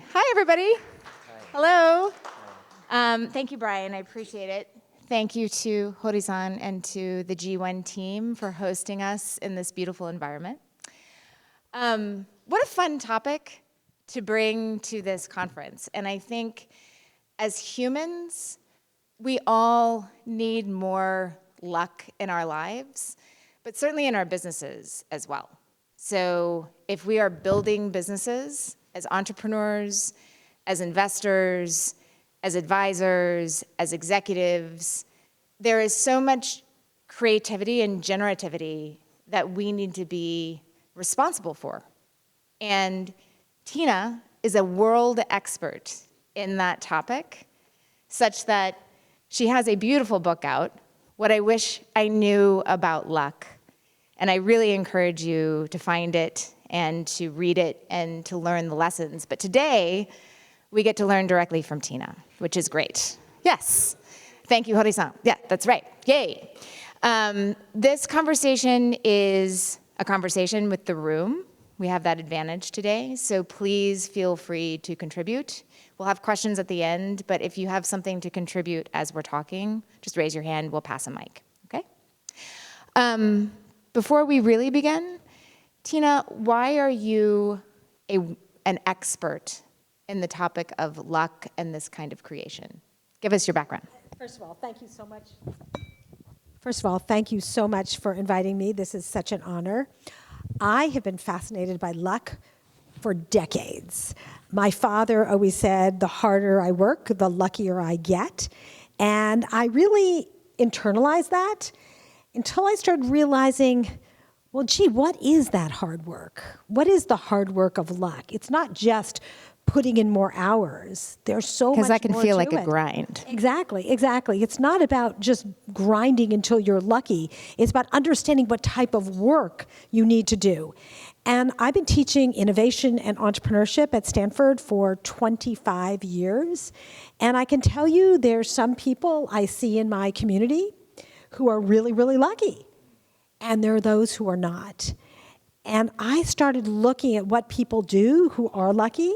Hi, everybody. Hello. Thank you, Brian. I appreciate it. Thank you to Hori-san and to the G1 team for hosting us in this beautiful environment. What a fun topic to bring to this conference. And I think as humans, we all need more luck in our lives, but certainly in our businesses as well. So if we are building businesses as entrepreneurs, as investors, as advisors, as executives, there is so much creativity and generativity that we need to be responsible for. And Tina is a world expert in that topic, such that she has a beautiful book out, What I Wish I Knew About Luck. And I really encourage you to find it and to read it and to learn the lessons. But today, we get to learn directly from Tina, which is great. Yes. Thank you, Hori-san. Yeah, that's right. Yay. This conversation is a conversation with the room. We have that advantage today, so please feel free to contribute. We'll have questions at the end, but if you have something to contribute as we're talking, just raise your hand, we'll pass a mic, okay? Before we really begin, Tina, why are you an expert in the topic of luck and this kind of creation? Give us your background. First of all, thank you so much. First of all, thank you so much for inviting me. This is such an honor. I have been fascinated by luck for decades. My father always said, the harder I work, the luckier I get. And I really internalized that until I started realizing, well, gee, what is that hard work? What is the hard work of luck? It's not just putting in more hours. There's so much more to it. Because that can feel like a grind. Exactly, exactly. It's not about just grinding until you're lucky. It's about understanding what type of work you need to do. And I've been teaching innovation and entrepreneurship at Stanford for 25 years. And I can tell you there's some people I see in my community who are really, really lucky. And there are those who are not. And I started looking at what people do who are lucky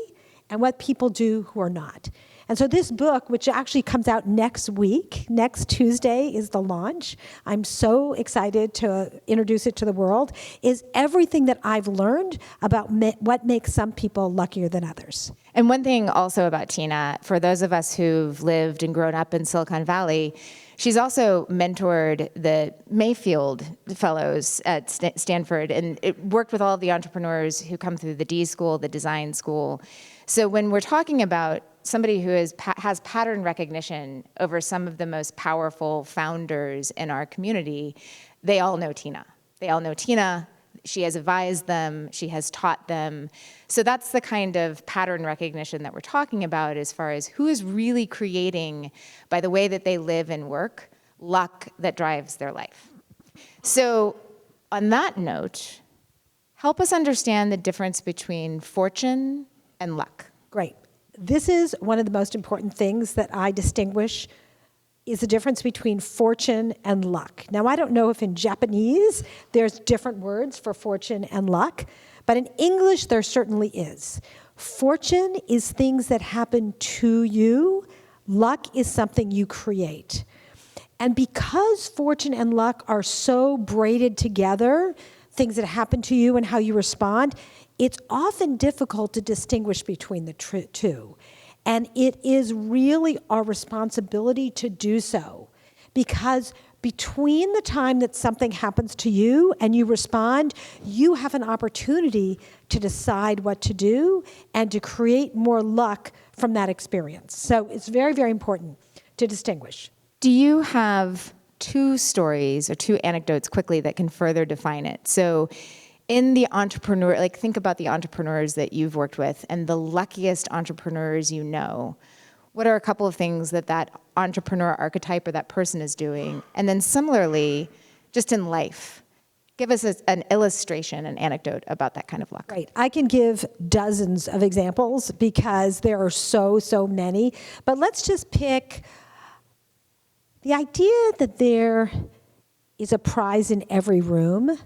and what people do who are not. And so this book, which actually comes out next week, next Tuesday is the launch. I'm so excited to introduce it to the world, is everything that I've learned about what makes some people luckier than others. And one thing also about Tina, for those of us who've lived and grown up in Silicon Valley, she's also mentored the Mayfield Fellows at Stanford and it worked with all of the entrepreneurs who come through the D School, the design school. So when we're talking about somebody who has pattern recognition over some of the most powerful founders in our community, they all know Tina. They all know Tina. She has advised them. She has taught them. So that's the kind of pattern recognition that we're talking about as far as who is really creating, by the way that they live and work, luck that drives their life. So on that note, help us understand the difference between fortune and luck. Great. This is one of the most important things that I distinguish is the difference between fortune and luck. Now, I don't know if in Japanese there's different words for fortune and luck, but in English there certainly is. Fortune is things that happen to you. Luck is something you create. And because fortune and luck are so braided together, things that happen to you and how you respond, it's often difficult to distinguish between the two. And it is really our responsibility to do so. Because between the time that something happens to you and you respond, you have an opportunity to decide what to do and to create more luck from that experience. So it's very, very important to distinguish. Do you have two stories or two anecdotes quickly that can further define it? So in the entrepreneur, like think about the entrepreneurs that you've worked with and the luckiest entrepreneurs you know. What are a couple of things that that entrepreneur archetype or that person is doing? And then similarly, just in life, give us an illustration, an anecdote about that kind of luck. Right. I can give dozens of examples because there are so many. But let's just pick the idea that there is a prize in every room,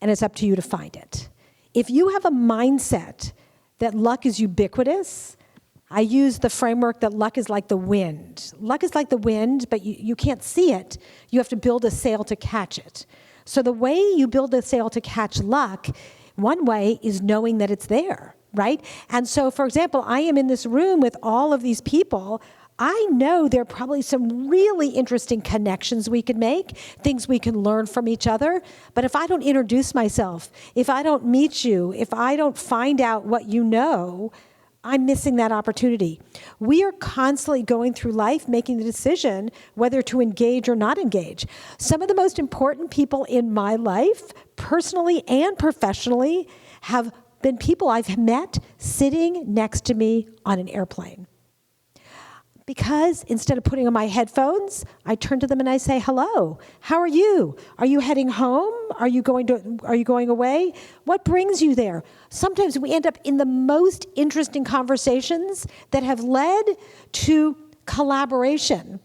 and it's up to you to find it. If you have a mindset that luck is ubiquitous, I use the framework that luck is like the wind. Luck is like the wind, but you can't see it. You have to build a sail to catch it. So the way you build a sail to catch luck, one way is knowing that it's there, right? And so, for example, I am in this room with all of these people. I know there are probably some really interesting connections we could make, things we can learn from each other. But if I don't introduce myself, if I don't meet you, if I don't find out what you know, I'm missing that opportunity. We are constantly going through life making the decision whether to engage or not engage. Some of the most important people in my life, personally and professionally, have been people I've met sitting next to me on an airplane. Because instead of putting on my headphones, I turn to them and I say, hello, how are you? Are you heading home? Are you going away? What brings you there? Sometimes we end up in the most interesting conversations that have led to collaboration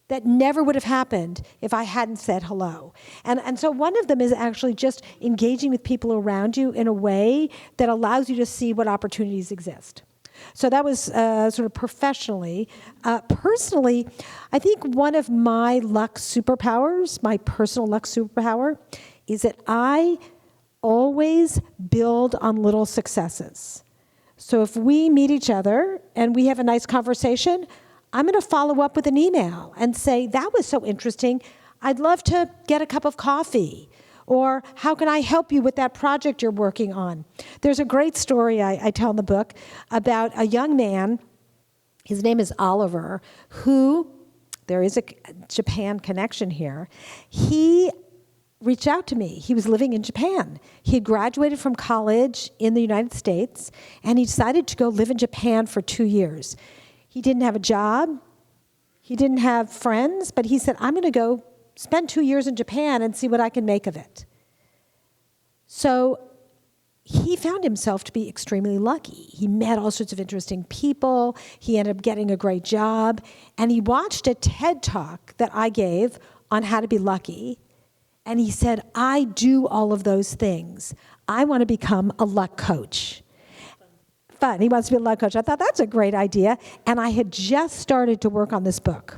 that never would have happened if I hadn't said hello. And so one of them is actually just engaging with people around you in a way that allows you to see what opportunities exist. So that was sort of professionally. Personally, I think one of my luck superpowers, my personal luck superpower, is that I always build on little successes. So if we meet each other and we have a nice conversation, I'm going to follow up with an email and say, that was so interesting. I'd love to get a cup of coffee. Or how can I help you with that project you're working on? There's a great story I tell in the book about a young man, his name is Oliver, who, there is a Japan connection here, he reached out to me. He was living in Japan. He had graduated from college in the United States, and he decided to go live in Japan for 2 years. He didn't have a job. He didn't have friends, but he said, I'm going to go spend 2 years in Japan and see what I can make of it. So he found himself to be extremely lucky. He met all sorts of interesting people. He ended up getting a great job. And he watched a TED Talk that I gave on how to be lucky. And he said, I do all of those things. I want to become a luck coach. Fun. He wants to be a luck coach. I thought that's a great idea. And I had just started to work on this book.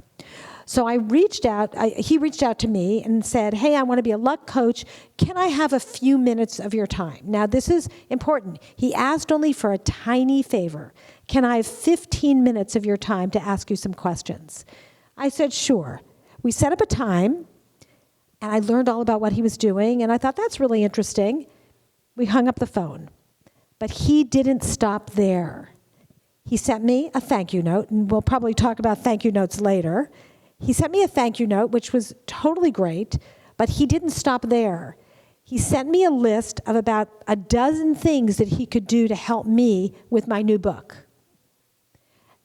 So I reached out, he reached out to me and said, hey, I want to be a luck coach. Can I have a few minutes of your time? Now, this is important. He asked only for a tiny favor. Can I have 15 minutes of your time to ask you some questions? I said, sure. We set up a time, and I learned all about what he was doing, and I thought, that's really interesting. We hung up the phone. But he didn't stop there. He sent me a thank you note, and we'll probably talk about thank you notes later. He sent me a thank you note, which was totally great, but he didn't stop there. He sent me a list of about a dozen things that he could do to help me with my new book.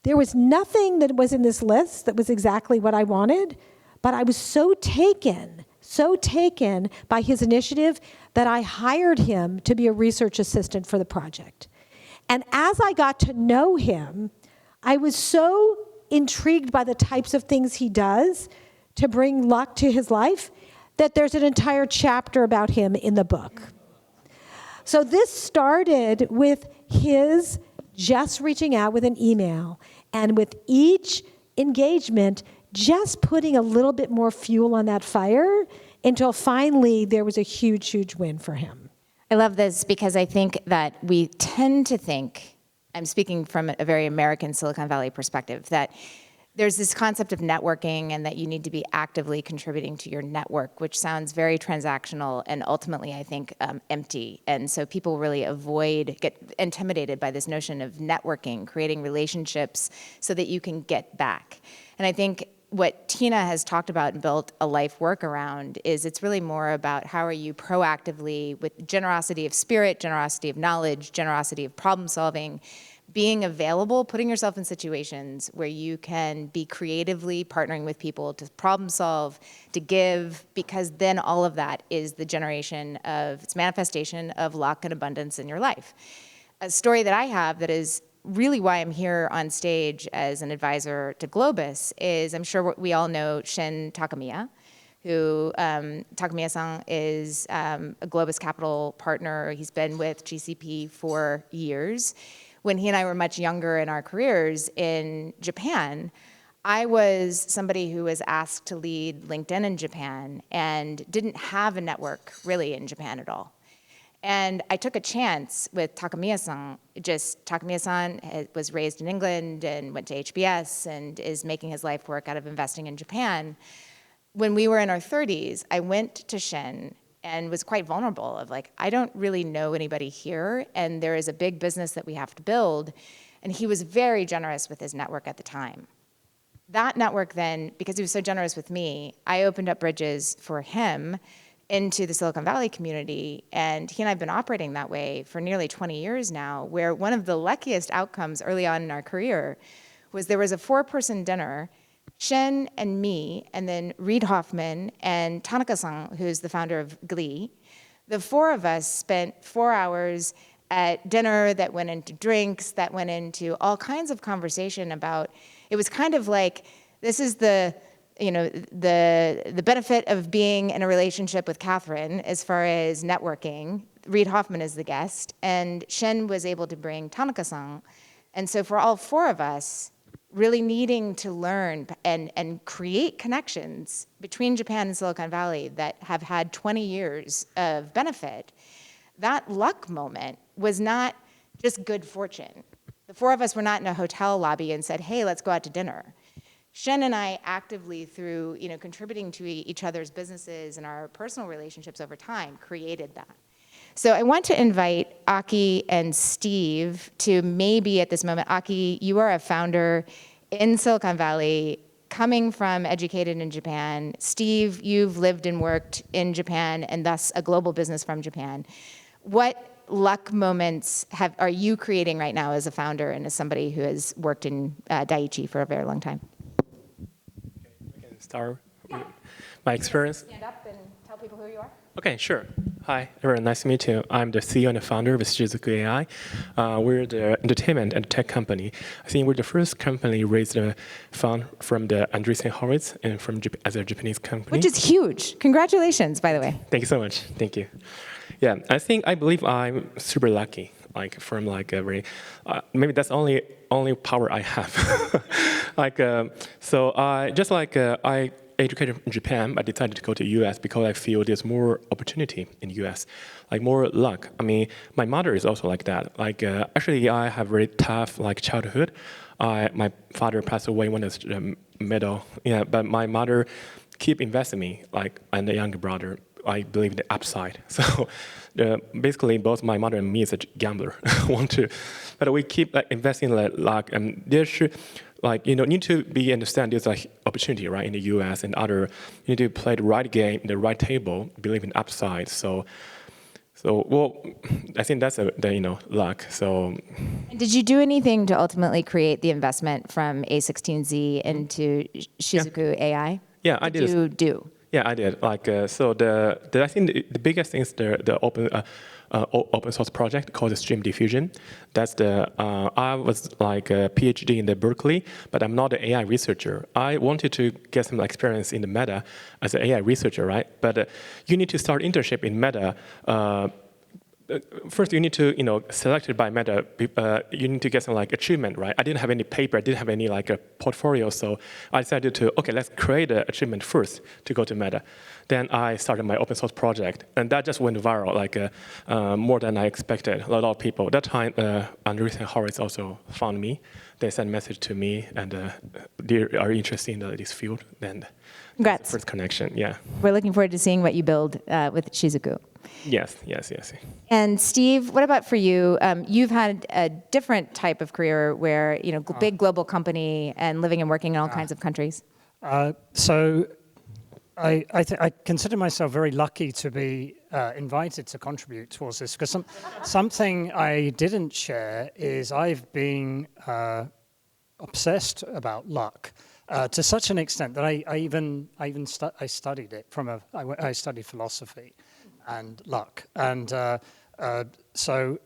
There was nothing that was in this list that was exactly what I wanted, but I was so taken by his initiative that I hired him to be a research assistant for the project. And as I got to know him, I was so intrigued by the types of things he does to bring luck to his life that there's an entire chapter about him in the book. So this started with his just reaching out with an email, and with each engagement, just putting a little bit more fuel on that fire until finally there was a huge, huge win for him. I love this because I think that we tend to think, I'm speaking from a very American Silicon Valley perspective, that there's this concept of networking and that you need to be actively contributing to your network, which sounds very transactional and ultimately, I think, empty. And so people really get intimidated by this notion of networking, creating relationships so that you can get back. And I think what Tina has talked about and built a life work around is it's really more about how are you proactively, with generosity of spirit, generosity of knowledge, generosity of problem solving, being available, putting yourself in situations where you can be creatively partnering with people to problem solve, to give, because then all of that is the it's manifestation of luck and abundance in your life. A story that I have that is really why I'm here on stage as an advisor to Globus is, I'm sure we all know Shin Takamiya, who Takamiya-san is a Globus Capital partner. He's been with GCP for years. When he and I were much younger in our careers in Japan, I was somebody who was asked to lead LinkedIn in Japan and didn't have a network really in Japan at all. And I took a chance with Takamiya-san. Takamiya-san was raised in England and went to HBS and is making his life work out of investing in Japan. When we were in our 30s, I went to Shin and was quite vulnerable of like, I don't really know anybody here, and there is a big business that we have to build. And he was very generous with his network at the time. That network then, because he was so generous with me, I opened up bridges for him into the Silicon Valley community, and he and I have been operating that way for nearly 20 years now, where one of the luckiest outcomes early on in our career was there was a 4-person dinner, Shen and me, and then Reid Hoffman and Tanaka-san, who's the founder of Glee. The 4 of us spent 4 hours at dinner that went into drinks, that went into all kinds of conversation about, it was kind of like, this is the benefit of being in a relationship with Catherine as far as networking. Reid Hoffman is the guest, and Shen was able to bring Tanaka-san. And so for all 4 of us, really needing to learn and create connections between Japan and Silicon Valley that have had 20 years of benefit, that luck moment was not just good fortune. The 4 of us were not in a hotel lobby and said, hey, let's go out to dinner. Shen and I actively, through contributing to each other's businesses and our personal relationships over time, created that. So I want to invite Aki and Steve to maybe at this moment, Aki, you are a founder in Silicon Valley, coming from educated in Japan. Steve, you've lived and worked in Japan and thus a global business from Japan. What luck moments are you creating right now as a founder and as somebody who has worked in Daiichi for a very long time? I can start with my experience. Stand up and tell people who you are. Okay, sure. Hi, everyone. Nice to meet you. I'm the CEO and the founder of Shizuku AI. We're the entertainment and tech company. I think we're the first company raised a fund from the Andreessen Horowitz and from as a Japanese company. Which is huge. Congratulations, by the way. Thank you so much. Thank you. Yeah, I believe I'm super lucky. Like from like a very, maybe that's only power I have. I educated in Japan, I decided to go to US because I feel there's more opportunity in US, like more luck. I mean, my mother is also like that. Like actually, I have very tough like childhood. My father passed away when I was middle. Yeah, but my mother keep investing me, like, and the younger brother. I believe in the upside. So basically, both my mother and me is a gambler. But we keep investing like luck, and there should. Need to be understand there's an opportunity, right, in the U.S. and other. You need to play the right game, the right table, believe in upside. So well, I think that's the luck. So. And did you do anything to ultimately create the investment from A16Z into Shizuku AI? Yeah, I did. What did you do? Yeah, I did. I think the biggest thing is the open source project called the Stream Diffusion. That's I was like a PhD in the Berkeley, but I'm not an AI researcher. I wanted to get some experience in the Meta as an AI researcher, right? But you need to start internship in Meta. First, you need to, selected by Meta, you need to get some like achievement, right? I didn't have any paper, I didn't have any like a portfolio, so I decided to, okay, let's create an achievement first to go to Meta. Then I started my open source project, and that just went viral, like more than I expected. A lot of people. At that time, Andreessen Horowitz also found me. They sent a message to me, and they are interested in this field. Then, congrats. First connection, yeah. We're looking forward to seeing what you build with Shizuku. Yes. And Steve, what about for you? You've had a different type of career where, big global company and living and working in all kinds of countries. So I consider myself very lucky to be invited to contribute towards this, because something I didn't share is I've been obsessed about luck to such an extent that I studied it I studied philosophy and luck, and so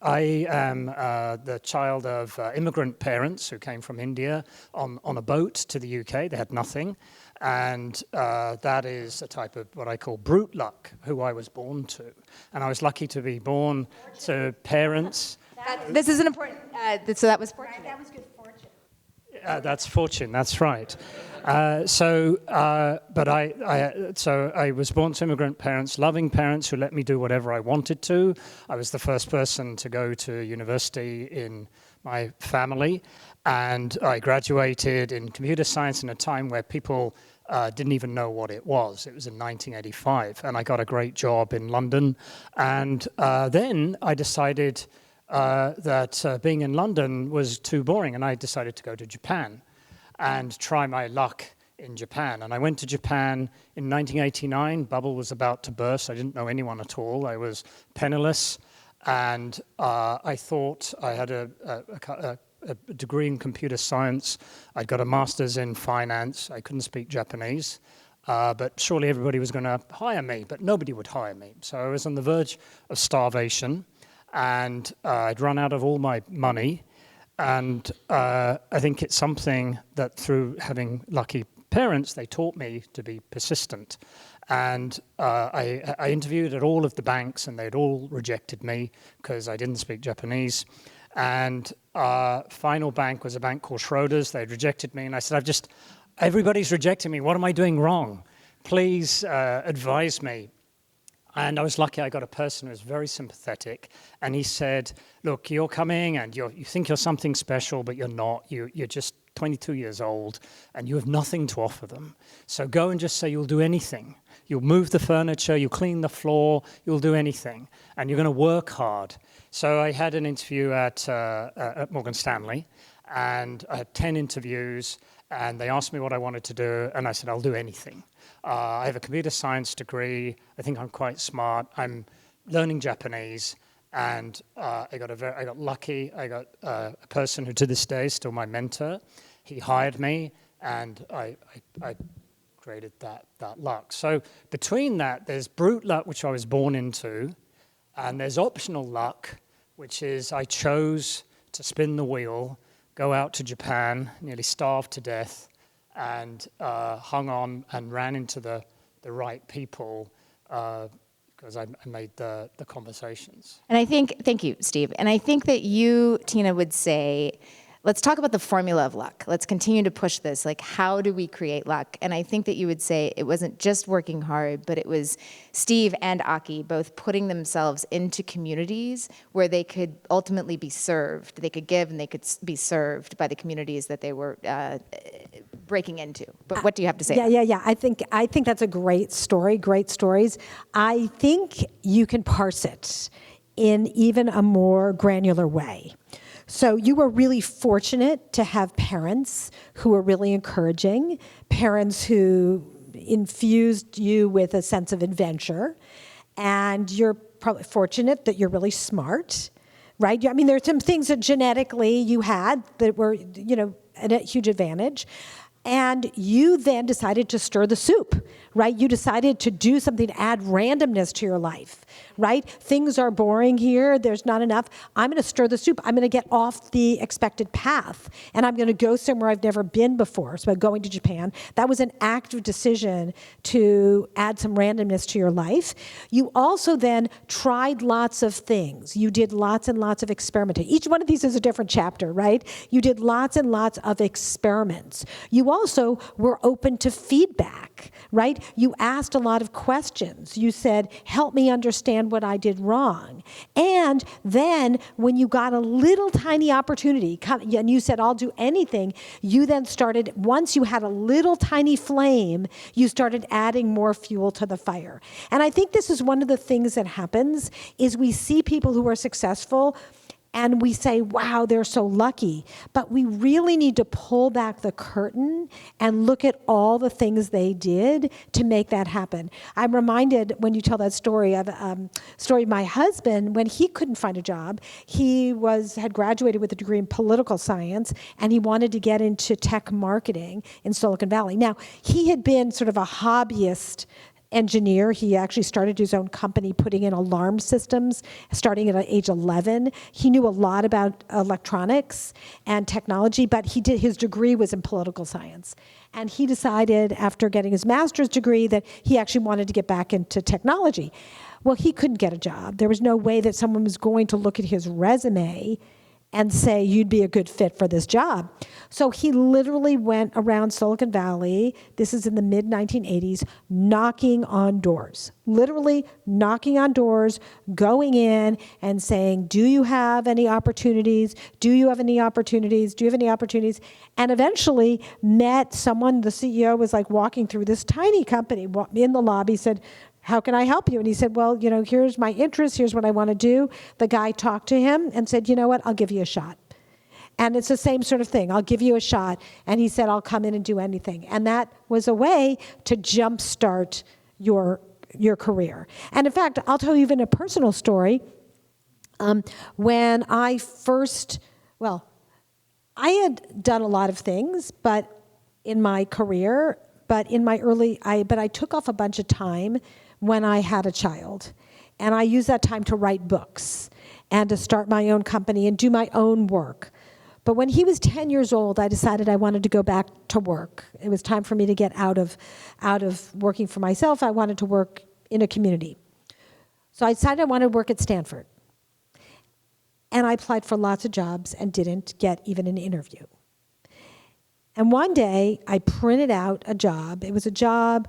I am the child of immigrant parents who came from India on a boat to the UK. They had nothing, And that is a type of what I call brute luck, who I was born to. And I was lucky to be born to parents. This is an important, so that was fortunate. That was good fortune. That's fortune, that's right. So I was born to immigrant parents, loving parents who let me do whatever I wanted to. I was the first person to go to university in my family, and I graduated in computer science in a time where people didn't even know what it was. It was in 1985, and I got a great job in London. And then I decided that being in London was too boring, and I decided to go to Japan and try my luck in Japan. And I went to Japan in 1989. Bubble was about to burst. I didn't know anyone at all. I was penniless, and I thought I had a degree in computer science. I'd got a master's in finance. I couldn't speak Japanese. But surely everybody was going to hire me, but nobody would hire me. So I was on the verge of starvation, and I'd run out of all my money. And I think it's something that through having lucky parents, they taught me to be persistent. And I interviewed at all of the banks, and they'd all rejected me because I didn't speak Japanese. And final bank was a bank called Schroders. They'd rejected me, and I said, everybody's rejecting me. What am I doing wrong? Please advise me. And I was lucky I got a person who was very sympathetic. And he said, look, you're coming and you think you're something special, but you're not. You're just 22 years old and you have nothing to offer them. So go and just say you'll do anything. You'll move the furniture, you'll clean the floor, you'll do anything. And you're going to work hard. So I had an interview at Morgan Stanley, and I had 10 interviews. And they asked me what I wanted to do, and I said, I'll do anything. I have a computer science degree. I think I'm quite smart. I'm learning Japanese, and I got lucky. I got a person who to this day is still my mentor. He hired me, and I created that luck. So between that, there's brute luck, which I was born into, and there's optional luck, which is I chose to spin the wheel, go out to Japan, nearly starved to death, and hung on and ran into the right people because I made the conversations. And I think, thank you, Steve. And I think that you, Tina, would say, let's talk about the formula of luck. Let's continue to push this. Like, how do we create luck? And I think that you would say it wasn't just working hard, but it was Steve and Aki both putting themselves into communities where they could ultimately be served. They could give and they could be served by the communities that they were breaking into. But what do you have to say? Yeah. I think that's a great story, great stories. I think you can parse it in even a more granular way. So you were really fortunate to have parents who were really encouraging, parents who infused you with a sense of adventure, and you're probably fortunate that you're really smart, right? I mean, there's some things that genetically you had that were, a huge advantage. And you then decided to stir the soup, right? You decided to do something to add randomness to your life, right? Things are boring here. There's not enough. I'm going to stir the soup. I'm going to get off the expected path, and I'm going to go somewhere I've never been before. So going to Japan, that was an active decision to add some randomness to your life. You also then tried lots of things. You did lots and lots of experimenting. Each one of these is a different chapter, right? You did lots and lots of experiments. You also were open to feedback, right? You asked a lot of questions. You said, help me understand what I did wrong. And then when you got a little tiny opportunity, and you said, I'll do anything, you then started, once you had a little tiny flame, you started adding more fuel to the fire. And I think this is one of the things that happens, is we see people who are successful and we say, wow, they're so lucky. But we really need to pull back the curtain and look at all the things they did to make that happen. I'm reminded when you tell that story of my husband, when he couldn't find a job. He had graduated with a degree in political science, and he wanted to get into tech marketing in Silicon Valley. Now, he had been sort of a hobbyist engineer. He actually started his own company putting in alarm systems starting at age 11. He knew a lot about electronics and technology, but his degree was in political science. And he decided after getting his master's degree that he actually wanted to get back into technology. Well, he couldn't get a job. There was no way that someone was going to look at his resume and say, you'd be a good fit for this job. So he literally went around Silicon Valley, this is in the mid-1980s, knocking on doors. Literally knocking on doors, going in and saying, do you have any opportunities? Do you have any opportunities? Do you have any opportunities? And eventually met someone, the CEO was like walking through this tiny company in the lobby, said, how can I help you? And he said, well, here's my interest, here's what I want to do. The guy talked to him and said, you know what, I'll give you a shot. And it's the same sort of thing, I'll give you a shot. And he said, I'll come in and do anything. And that was a way to jumpstart your career. And in fact, I'll tell you even a personal story. When I first, I had done a lot of things, but in my career, but I took off a bunch of time when I had a child. And I used that time to write books and to start my own company and do my own work. But when he was 10 years old, I decided I wanted to go back to work. It was time for me to get out of working for myself. I wanted to work in a community. So I decided I wanted to work at Stanford. And I applied for lots of jobs and didn't get even an interview. And one day, I printed out a job. It was a job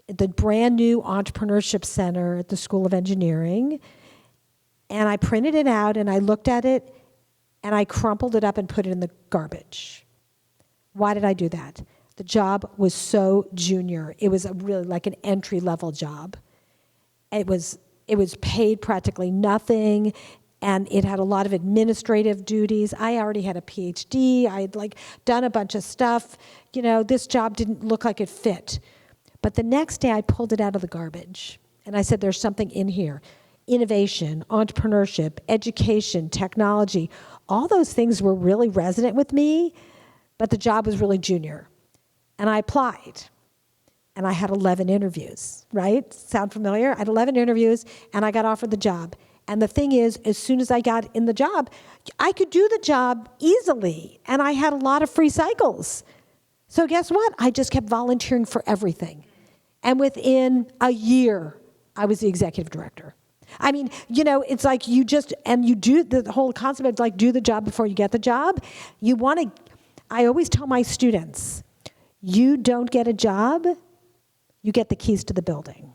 at the brand new Entrepreneurship Center at the School of Engineering. And I printed it out, and I looked at it, and I crumpled it up and put it in the garbage. Why did I do that? The job was so junior. It was really like an entry-level job. It was paid practically nothing, and it had a lot of administrative duties. I already had a PhD. I had done a bunch of stuff. This job didn't look like it fit. But the next day I pulled it out of the garbage and I said, there's something in here. Innovation, entrepreneurship, education, technology, all those things were really resonant with me, but the job was really junior. And I applied. And I had 11 interviews, right? Sound familiar? I had 11 interviews and I got offered the job. And the thing is, as soon as I got in the job, I could do the job easily, and I had a lot of free cycles. So guess what? I just kept volunteering for everything. And within a year, I was the executive director. I mean, it's like you do the whole concept of do the job before you get the job. I always tell my students, you don't get a job, you get the keys to the building.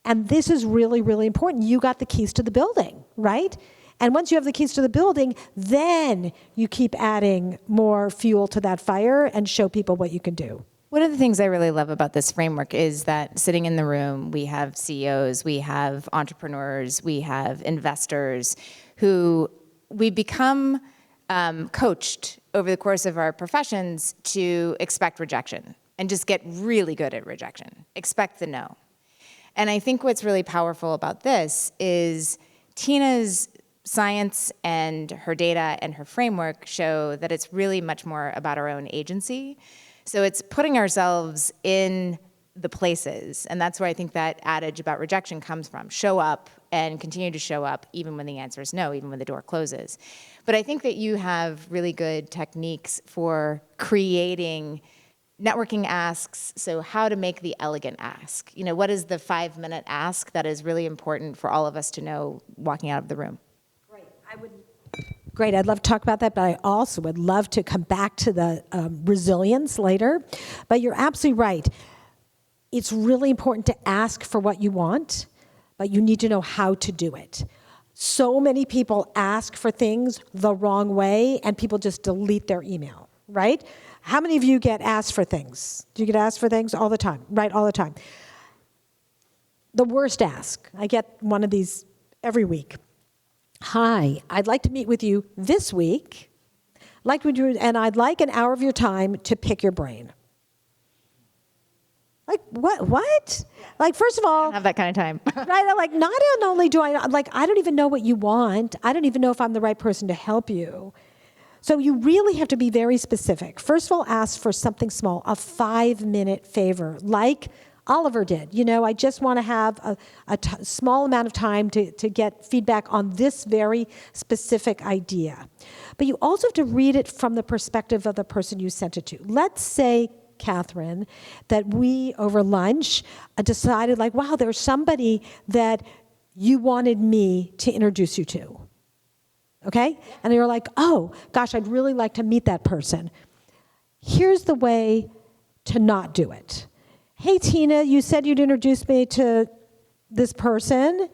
And this is really, really important. You got the keys to the building, right? And once you have the keys to the building, then you keep adding more fuel to that fire and show people what you can do. One of the things I really love about this framework is that sitting in the room, we have CEOs, we have entrepreneurs, we have investors who we become coached over the course of our professions to expect rejection and just get really good at rejection, expect the no. And I think what's really powerful about this is Tina's science and her data and her framework show that it's really much more about our own agency. So it's putting ourselves in the places, and that's where I think that adage about rejection comes from. Show up and continue to show up even when the answer is no, even when the door closes. But I think that you have really good techniques for creating networking asks, so how to make the elegant ask. What is the 5-minute ask that is really important for all of us to know walking out of the room? Great, I'd love to talk about that, but I also would love to come back to the resilience later. But you're absolutely right. It's really important to ask for what you want, but you need to know how to do it. So many people ask for things the wrong way, and people just delete their email, right? How many of you get asked for things? Do you get asked for things all the time? Right, all the time. The worst ask. I get one of these every week. Hi, I'd like to meet with you this week, and I'd like an hour of your time to pick your brain. Like, what? Like, first of all, I don't have that kind of time. Right, not only do I don't even know what you want. I don't even know if I'm the right person to help you. So you really have to be very specific. First of all, ask for something small, a 5-minute favor, like Oliver did. You know, I just want to have a small amount of time to get feedback on this very specific idea. But you also have to read it from the perspective of the person you sent it to. Let's say, Catherine, that we, over lunch, decided like, wow, there's somebody that you wanted me to introduce you to. Okay? And you're like, oh, gosh, I'd really like to meet that person. Here's the way to not do it. Hey, Tina, you said you'd introduce me to this person.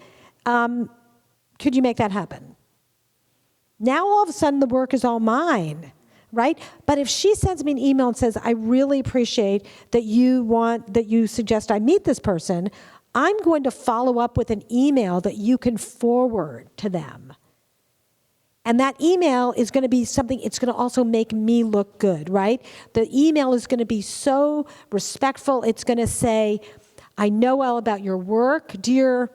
Could you make that happen? Now all of a sudden the work is all mine, right? But if she sends me an email and says, I really appreciate that you suggest I meet this person, I'm going to follow up with an email that you can forward to them. And that email is going to be something, it's going to also make me look good, right? The email is going to be so respectful. It's going to say, I know all about your work. Dear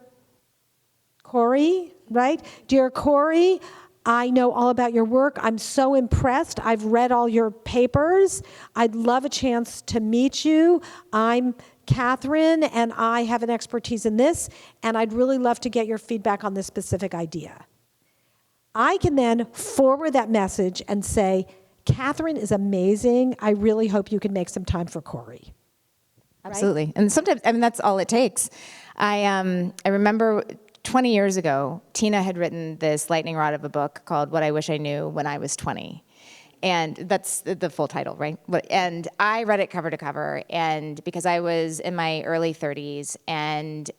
Corey, right? Dear Corey, I know all about your work. I'm so impressed. I've read all your papers. I'd love a chance to meet you. I'm Catherine, and I have an expertise in this, and I'd really love to get your feedback on this specific idea. I can then forward that message and say, Catherine is amazing. I really hope you can make some time for Corey. Absolutely. Right? And sometimes, I mean, that's all it takes. I remember 20 years ago, Tina had written this lightning rod of a book called What I Wish I Knew When I Was 20. And that's the full title, right? And I read it cover to cover, and because I was in my early 30s and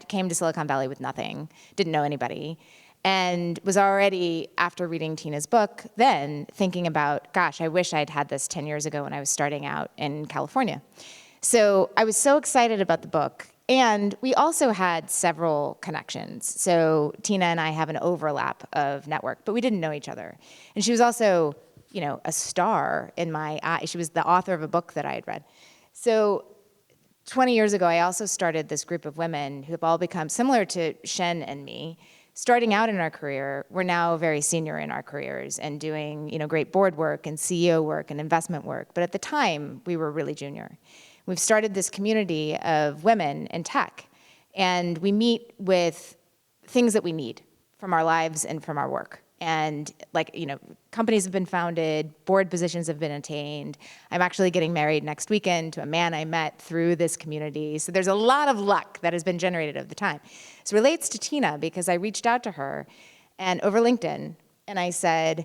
came to Silicon Valley with nothing, didn't know anybody, and was already, after reading Tina's book, then thinking about, gosh, I wish I'd had this 10 years ago when I was starting out in California. So I was so excited about the book. And we also had several connections. So Tina and I have an overlap of network, but we didn't know each other. And she was also, you know, a star in my eye. She was the author of a book that I had read. So 20 years ago, I also started this group of women who have all become similar to Shen and me. Starting out in our career, we're now very senior in our careers and doing, you know, great board work and CEO work and investment work. But at the time, we were really junior. We've started this community of women in tech, and we meet with things that we need from our lives and from our work. And like, you know, companies have been founded, board positions have been attained. I'm actually getting married next weekend to a man I met through this community. So there's a lot of luck that has been generated over the time. So it relates to Tina because I reached out to her and over LinkedIn, and I said,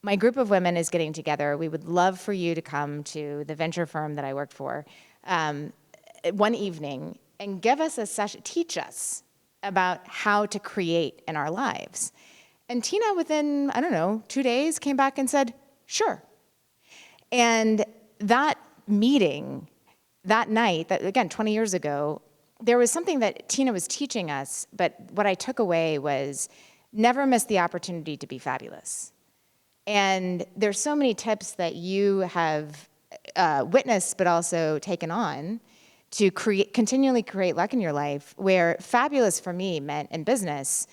my group of women is getting together. We would love for you to come to the venture firm that I worked for one evening and give us a session, teach us about how to create in our lives. And Tina, within, 2 days, came back and said, sure. And that meeting, that night, that again, 20 years ago, there was something that Tina was teaching us, but what I took away was never miss the opportunity to be fabulous. And there's so many tips that you have witnessed, but also taken on to continually create luck in your life, where fabulous for me meant in business,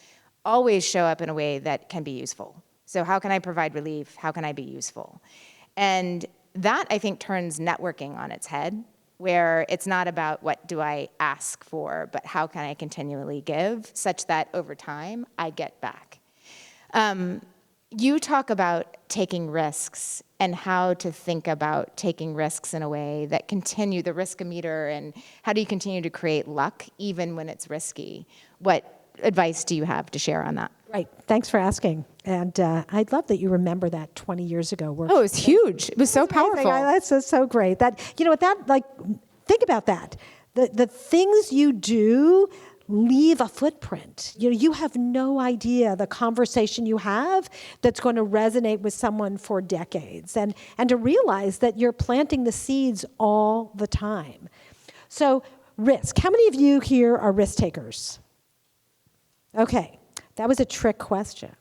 always show up in a way that can be useful. So how can I provide relief? How can I be useful? And that, I think, turns networking on its head, where it's not about what do I ask for, but how can I continually give such that over time I get back. You talk about taking risks and how to think about taking risks in a way that continue the risk-o-meter, and how do you continue to create luck even when it's risky? What advice do you have to share on that? Right. Thanks for asking. And I'd love that you remember that 20 years ago. Oh, it was huge. It was so powerful. That's so great. That, you know, think about that. The things you do leave a footprint. You know, you have no idea the conversation you have that's going to resonate with someone for decades. And to realize that you're planting the seeds all the time. So risk. How many of you here are risk takers? Okay, that was a trick question,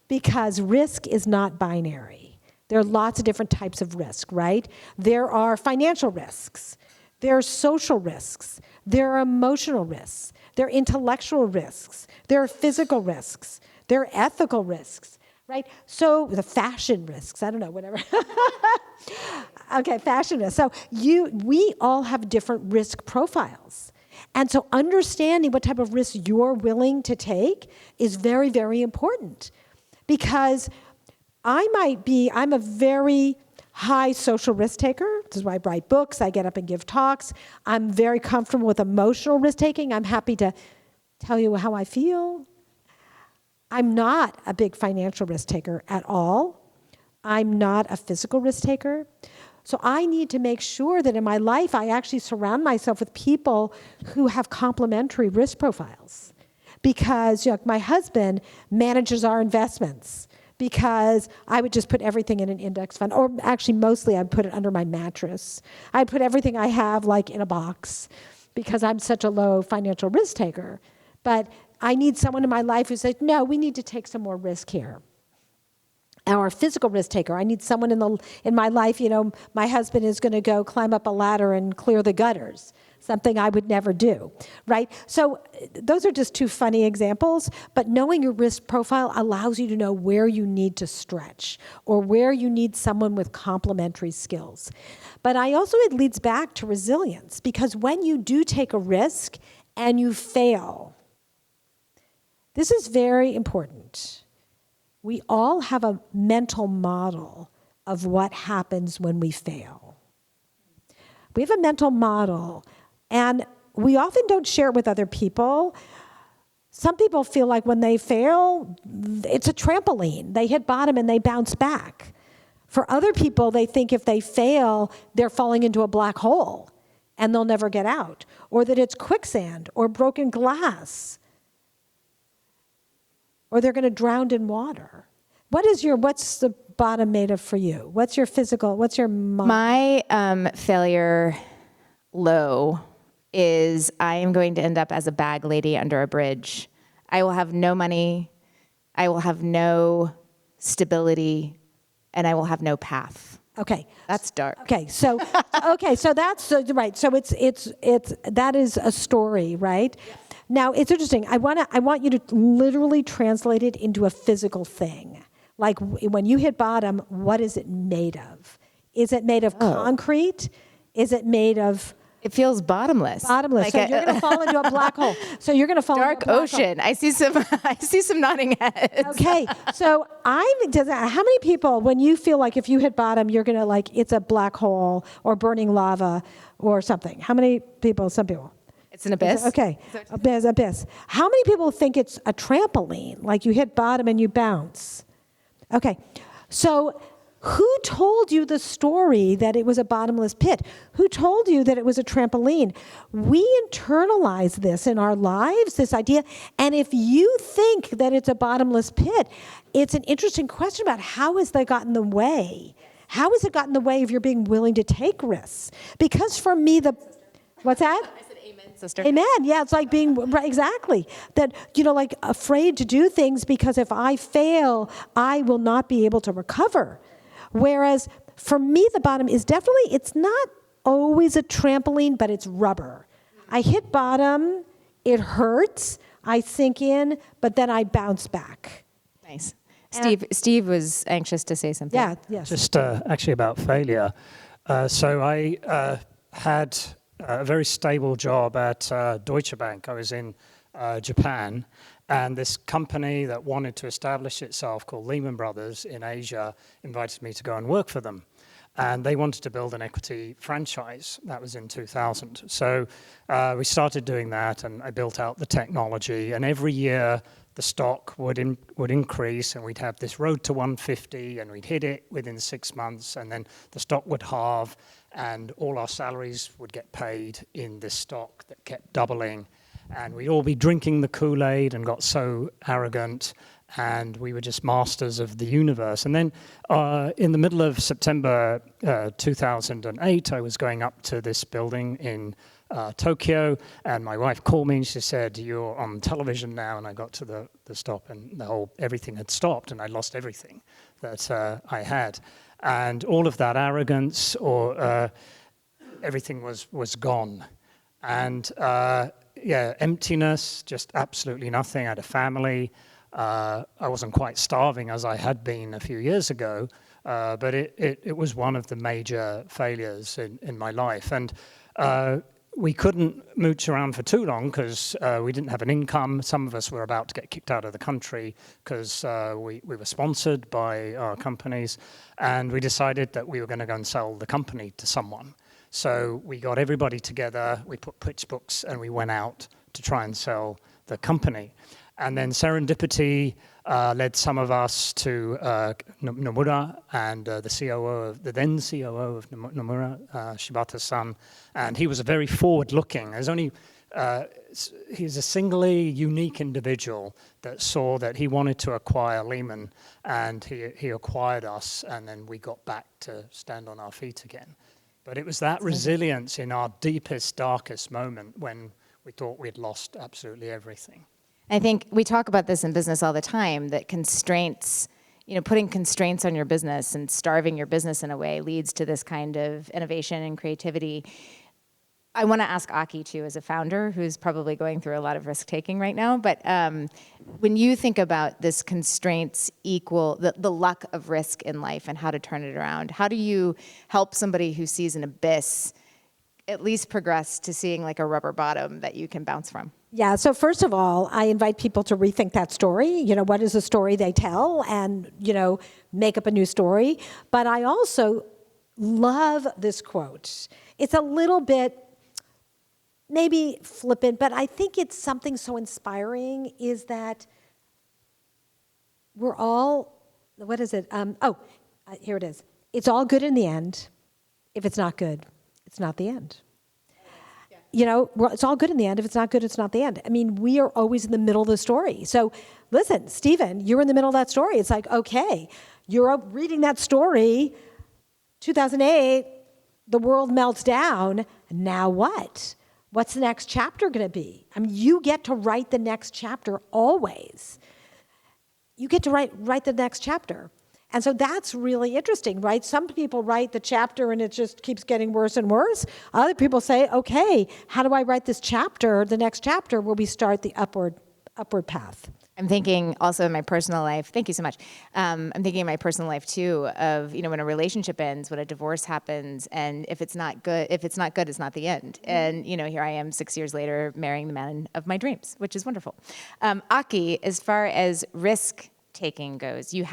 because risk is not binary. There are lots of different types of risk, right? There are financial risks. There are social risks. There are emotional risks. There are intellectual risks. There are physical risks. There are ethical risks, right? So the fashion risks, I don't know, whatever. Okay, fashionist. So we all have different risk profiles. And so understanding what type of risk you're willing to take is very, very important. Because I'm a very high social risk taker. This is why I write books, I get up and give talks. I'm very comfortable with emotional risk taking. I'm happy to tell you how I feel. I'm not a big financial risk taker at all. I'm not a physical risk taker. So I need to make sure that in my life I actually surround myself with people who have complementary risk profiles. Because my husband manages our investments, because I would just put everything in an index fund, or actually mostly I'd put it under my mattress. I'd put everything I have like in a box because I'm such a low financial risk taker. But I need someone in my life who says, no, we need to take some more risk here. Or a physical risk taker. I need someone in my life, my husband is going to go climb up a ladder and clear the gutters, something I would never do, right? So those are just two funny examples, but knowing your risk profile allows you to know where you need to stretch or where you need someone with complementary skills. But it leads back to resilience, because when you do take a risk and you fail, this is very important. We all have a mental model of what happens when we fail. We have a mental model, and we often don't share it with other people. Some people feel like when they fail, it's a trampoline. They hit bottom and they bounce back. For other people, they think if they fail, they're falling into a black hole and they'll never get out, or that it's quicksand or broken glass, or they're going to drown in water. What's the bottom made of for you? What's your mind? My failure low is I am going to end up as a bag lady under a bridge. I will have no money, I will have no stability, and I will have no path. Okay. That's dark. Okay, so that's right. So that is a story, right? Yes. Now it's interesting. I want you to literally translate it into a physical thing. Like when you hit bottom, what is it made of? Is it made of concrete? Is it made of? It feels bottomless. Bottomless. So you're going to fall into a black hole. So you're going to fall dark into a black ocean. hole. I see some nodding heads. Okay. So how many people, when you feel like if you hit bottom, you're going to it's a black hole or burning lava or something? How many people? Some people. It's an abyss? Okay. Abyss. How many people think it's a trampoline? Like you hit bottom and you bounce? Okay. So who told you the story that it was a bottomless pit? Who told you that it was a trampoline? We internalize this in our lives, this idea. And if you think that it's a bottomless pit, it's an interesting question about how has that gotten in the way? How has it gotten in the way of your being willing to take risks? Because for me, what's that? I said amen, sister. Amen. Yeah, it's like being, right, exactly. That, like afraid to do things because if I fail, I will not be able to recover. Whereas for me, the bottom is definitely, it's not always a trampoline, but it's rubber. I hit bottom, it hurts, I sink in, but then I bounce back. Nice. Steve was anxious to say something. Yeah, yes. Just actually about failure. So I had a very stable job at Deutsche Bank. I was in Japan, and this company that wanted to establish itself called Lehman Brothers in Asia invited me to go and work for them. And they wanted to build an equity franchise. That was in 2000. So we started doing that, and I built out the technology. And every year, the stock would increase, and we'd have this road to 150, and we'd hit it within 6 months, and then the stock would halve, and all our salaries would get paid in this stock that kept doubling. And we'd all be drinking the Kool-Aid and got so arrogant, and we were just masters of the universe. And then in the middle of September 2008, I was going up to this building in Tokyo, and my wife called me and she said, "You're on television now." And I got to the stop, and everything had stopped, and I lost everything that I had. And all of that arrogance or everything was gone. And emptiness, just absolutely nothing. I had a family. I wasn't quite starving as I had been a few years ago, but it was one of the major failures in my life. And we couldn't mooch around for too long because we didn't have an income. Some of us were about to get kicked out of the country because we were sponsored by our companies, and we decided that we were going to go and sell the company to someone. So we got everybody together, we put pitch books, and we went out to try and sell the company. And then Serendipity led some of us to Nomura and the then COO of Nomura, Shibata-san, and he was a very forward-looking. He's a singly unique individual that saw that he wanted to acquire Lehman, and he acquired us, and then we got back to stand on our feet again. But it was that resilience in our deepest, darkest moment when we thought we'd lost absolutely everything. I think we talk about this in business all the time, that constraints, putting constraints on your business and starving your business in a way leads to this kind of innovation and creativity. I want to ask Aki, too, as a founder who's probably going through a lot of risk-taking right now, but when you think about this constraints equal, the luck of risk in life and how to turn it around, how do you help somebody who sees an abyss at least progress to seeing like a rubber bottom that you can bounce from? Yeah, so first of all, I invite people to rethink that story. What is the story they tell, and, make up a new story. But I also love this quote. It's a little bit maybe flippant, but I think it's something so inspiring, is that we're all, what is it? Here it is. It's all good in the end. If it's not good, it's not the end. It's all good in the end. If it's not good, it's not the end. I mean, we are always in the middle of the story. So listen, Stephen, you're in the middle of that story. It's like, okay, you're reading that story, 2008, the world melts down. Now what? What's the next chapter going to be? I mean, you get to write the next chapter always. You get to write the next chapter. And so that's really interesting, right? Some people write the chapter and it just keeps getting worse and worse. Other people say, okay, how do I write this chapter, the next chapter, where we start the upward path? I'm thinking also in my personal life, thank you so much. I'm thinking in my personal life too of, when a relationship ends, when a divorce happens, and if it's not good, it's not the end. And, here I am 6 years later marrying the man of my dreams, which is wonderful. Aki, as far as risk taking goes, you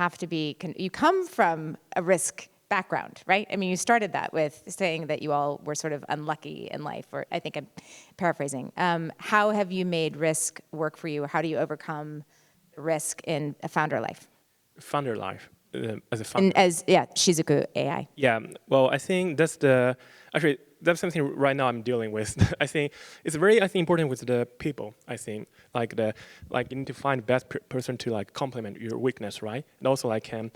come from a risk background, right? I mean, you started that with saying that you all were sort of unlucky in life, or I think I'm paraphrasing. How have you made risk work for you? How do you overcome risk in a founder life? Founder life, as a founder. And Shizuku AI. Yeah, well, I think that's something right now I'm dealing with. I think it's very, important with the people. I think you need to find the best person to complement your weakness, right? And also can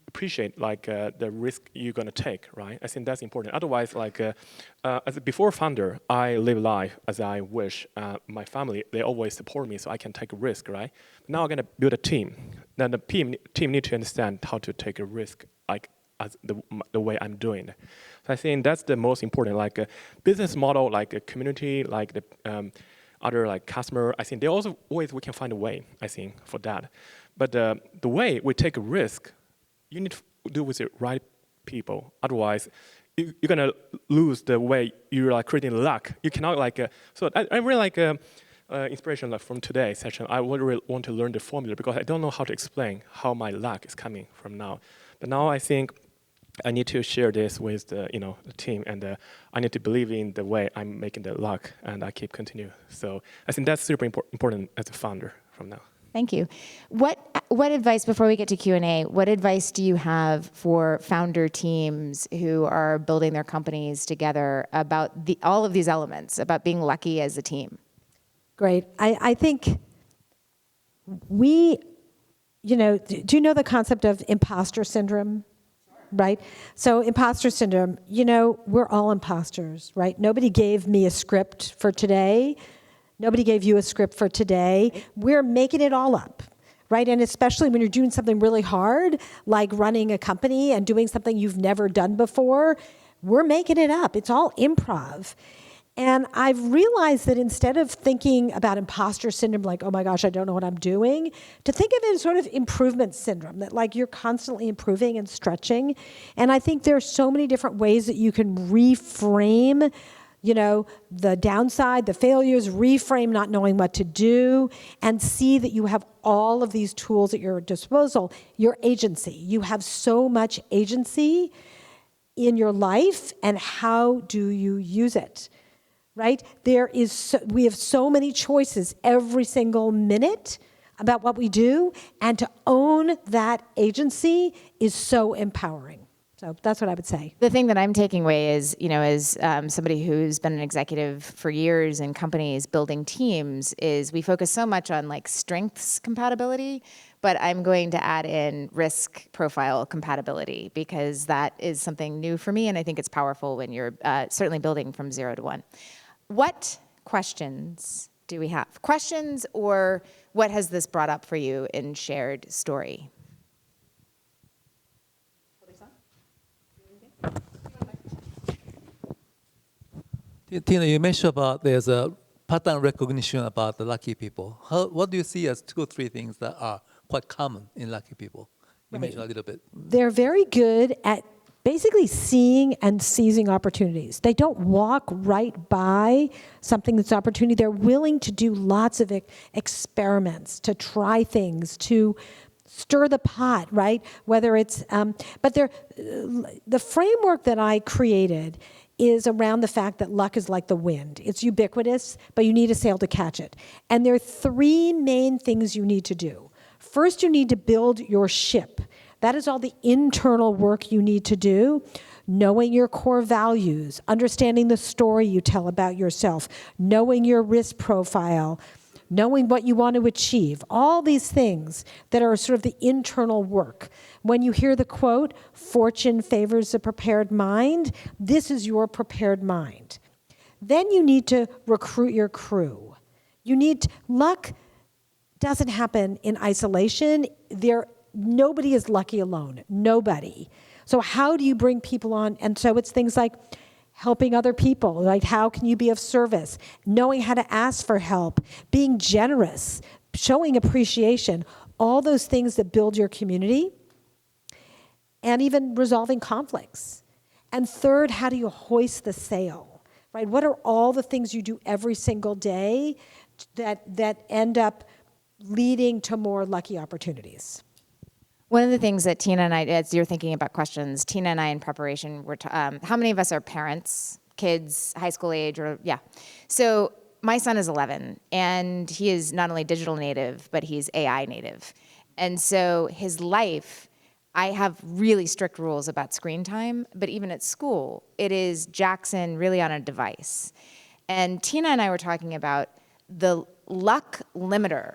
appreciate the risk you're gonna take, right? I think that's important. Otherwise, as a before founder, I live life as I wish. My family, they always support me, so I can take a risk, right? But now I'm gonna build a team. Then the team need to understand how to take a risk, as the way I'm doing it. So I think that's the most important, a business model, a community, the other customer. I think there also ways we can find a way, I think, for that. But the way we take a risk, you need to do with the right people. Otherwise, you're gonna lose the way you're creating luck. You cannot so I really inspiration from today's session. I would really want to learn the formula because I don't know how to explain how my luck is coming from now. But now I think I need to share this with the team, and I need to believe in the way I'm making the luck, and I keep continue. So I think that's super important as a founder from now. Thank you. What advice, before we get to Q&A, what advice do you have for founder teams who are building their companies together about all of these elements, about being lucky as a team? Great. I think do you know the concept of imposter syndrome? Right? So imposter syndrome, we're all imposters, right? Nobody gave me a script for today. Nobody gave you a script for today. We're making it all up, right? And especially when you're doing something really hard, like running a company and doing something you've never done before, we're making it up. It's all improv. And I've realized that instead of thinking about imposter syndrome, like, oh my gosh, I don't know what I'm doing, to think of it as sort of improvement syndrome, that like you're constantly improving and stretching. And I think there's so many different ways that you can reframe, you know, the downside, the failures, reframe not knowing what to do, and see that you have all of these tools at your disposal, your agency. You have so much agency in your life, and how do you use it? Right? We have so many choices every single minute about what we do, and to own that agency is so empowering. So that's what I would say. The thing that I'm taking away is, you know, as somebody who's been an executive for years in companies building teams, is we focus so much on like strengths compatibility, but I'm going to add in risk profile compatibility, because that is something new for me, and I think it's powerful when you're certainly building from 0 to 1. What questions do we have? Questions, or what has this brought up for you in shared story? Tina, you mentioned about there's a pattern recognition about the lucky people. What do you see as 2 or 3 things that are quite common in lucky people? You mentioned a little bit. They're very good at basically seeing and seizing opportunities. They don't walk right by something that's opportunity. They're willing to do lots of experiments, to try things, to stir the pot, right? Whether it's, but the framework that I created is around the fact that luck is like the wind. It's ubiquitous, but you need a sail to catch it. And there are 3 main things you need to do. First, you need to build your ship. That is all the internal work you need to do. Knowing your core values, understanding the story you tell about yourself, knowing your risk profile, knowing what you want to achieve, all these things that are sort of the internal work. When you hear the quote, "Fortune favors the prepared mind," this is your prepared mind. Then you need to recruit your crew. Luck doesn't happen in isolation. Nobody is lucky alone, nobody. So how do you bring people on? And so it's things like helping other people, like how can you be of service, knowing how to ask for help, being generous, showing appreciation, all those things that build your community, and even resolving conflicts. And third, how do you hoist the sail, right? What are all the things you do every single day that end up leading to more lucky opportunities? One of the things that Tina and I, as you're thinking about questions, Tina and I in preparation, how many of us are parents, kids, high school age, or yeah. So my son is 11, and he is not only digital native, but he's AI native. And so his life, I have really strict rules about screen time, but even at school, it is Jackson really on a device. And Tina and I were talking about the luck limiter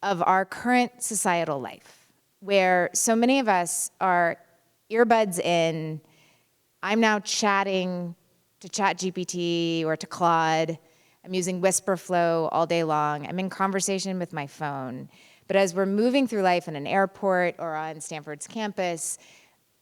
of our current societal life, where so many of us are earbuds in. I'm now chatting to ChatGPT or to Claude. I'm using Whisperflow all day long. I'm in conversation with my phone. But as we're moving through life in an airport or on Stanford's campus,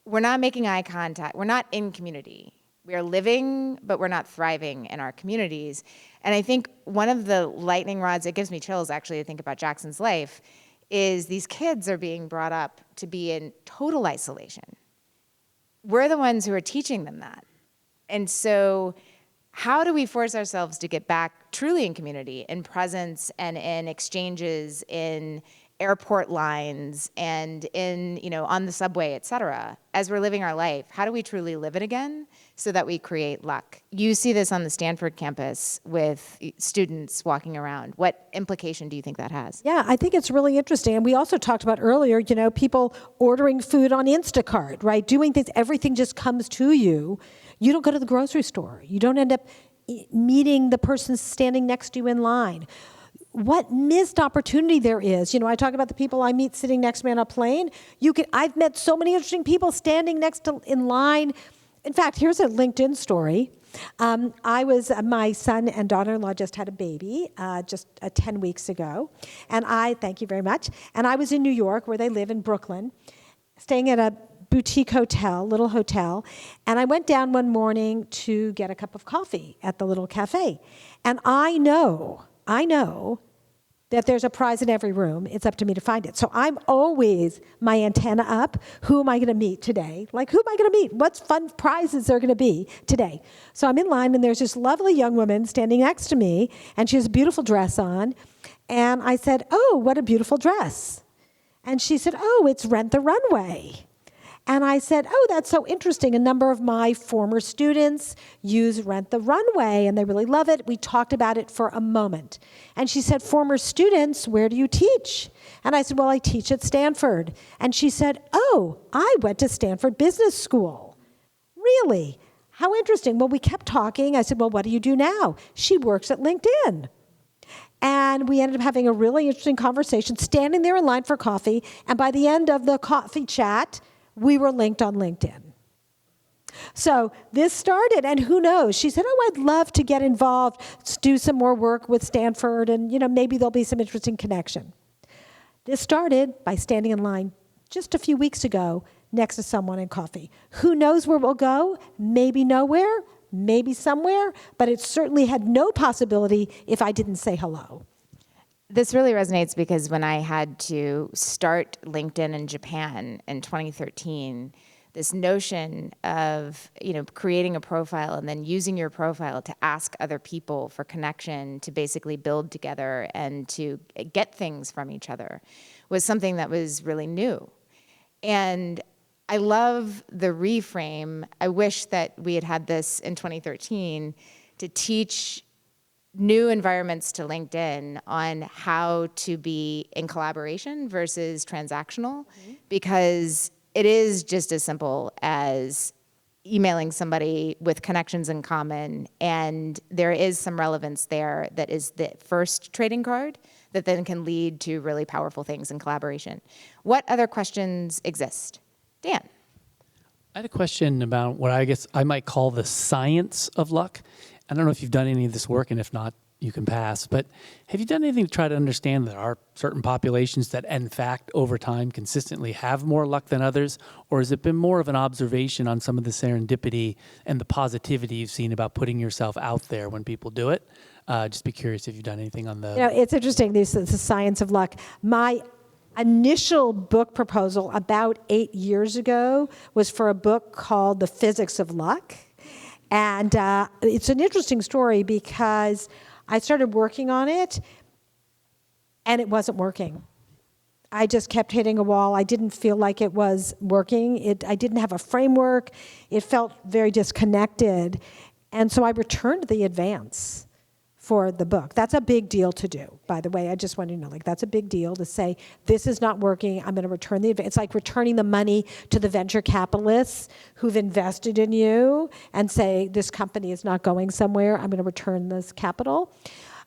we're not making eye contact. We're not in community. We are living, but we're not thriving in our communities. And I think one of the lightning rods, it gives me chills actually to think about Jackson's life, is these kids are being brought up to be in total isolation. We're the ones who are teaching them that. And so how do we force ourselves to get back truly in community, in presence and in exchanges, in airport lines and in, on the subway, et cetera, as we're living our life? How do we truly live it again so that we create luck? You see this on the Stanford campus with students walking around. What implication do you think that has? Yeah, I think it's really interesting. And we also talked about earlier, people ordering food on Instacart, right? Doing things, everything just comes to you. You don't go to the grocery store. You don't end up meeting the person standing next to you in line. What missed opportunity there is. I talk about the people I meet sitting next to me on a plane. I've met so many interesting people standing in line. In fact, here's a LinkedIn story. My son and daughter-in-law just had a baby 10 weeks ago. And thank you very much. And I was in New York, where they live in Brooklyn, staying at a boutique hotel, little hotel, and I went down one morning to get a cup of coffee at the little cafe. And I know that there's a prize in every room. It's up to me to find it. So I'm always my antenna up. Who am I going to meet today? Like, who am I going to meet? What fun prizes are going to be today? So I'm in line, and there's this lovely young woman standing next to me, and she has a beautiful dress on. And I said, "Oh, what a beautiful dress." And she said, "Oh, it's Rent the Runway." And I said, "Oh, that's so interesting. A number of my former students use Rent the Runway, and they really love it." We talked about it for a moment. And she said, "Former students, where do you teach?" And I said, "Well, I teach at Stanford." And she said, "Oh, I went to Stanford Business School." "Really? How interesting." Well, we kept talking. I said, "Well, what do you do now?" "She works at LinkedIn." And we ended up having a really interesting conversation, standing there in line for coffee. And by the end of the coffee chat, we were linked on LinkedIn. So this started, and who knows? She said, "Oh, I'd love to get involved, do some more work with Stanford, and maybe there'll be some interesting connection." This started by standing in line just a few weeks ago next to someone in coffee. Who knows where we'll go? Maybe nowhere, maybe somewhere, but it certainly had no possibility if I didn't say hello. This really resonates because when I had to start LinkedIn in Japan in 2013, this notion of creating a profile and then using your profile to ask other people for connection, to basically build together and to get things from each other, was something that was really new. And I love the reframe. I wish that we had had this in 2013 to teach new environments to LinkedIn on how to be in collaboration versus transactional, because it is just as simple as emailing somebody with connections in common, and there is some relevance there that is the first trading card that then can lead to really powerful things in collaboration. What other questions exist? Dan. I had a question about what I guess I might call the science of luck. I don't know if you've done any of this work, and if not, you can pass. But have you done anything to try to understand that there are certain populations that, in fact, over time, consistently have more luck than others? Or has it been more of an observation on some of the serendipity and the positivity you've seen about putting yourself out there when people do it? Just be curious if you've done anything on the... It's interesting, this is the science of luck. My initial book proposal about 8 years ago was for a book called The Physics of Luck. And it's an interesting story because I started working on it, and it wasn't working. I just kept hitting a wall. I didn't feel like it was working. I didn't have a framework. It felt very disconnected. And so I returned the advance for the book. That's a big deal to do, by the way. I just want you to know, that's a big deal to say, this is not working, I'm going to return the advance. It's like returning the money to the venture capitalists who've invested in you and say, this company is not going somewhere, I'm going to return this capital.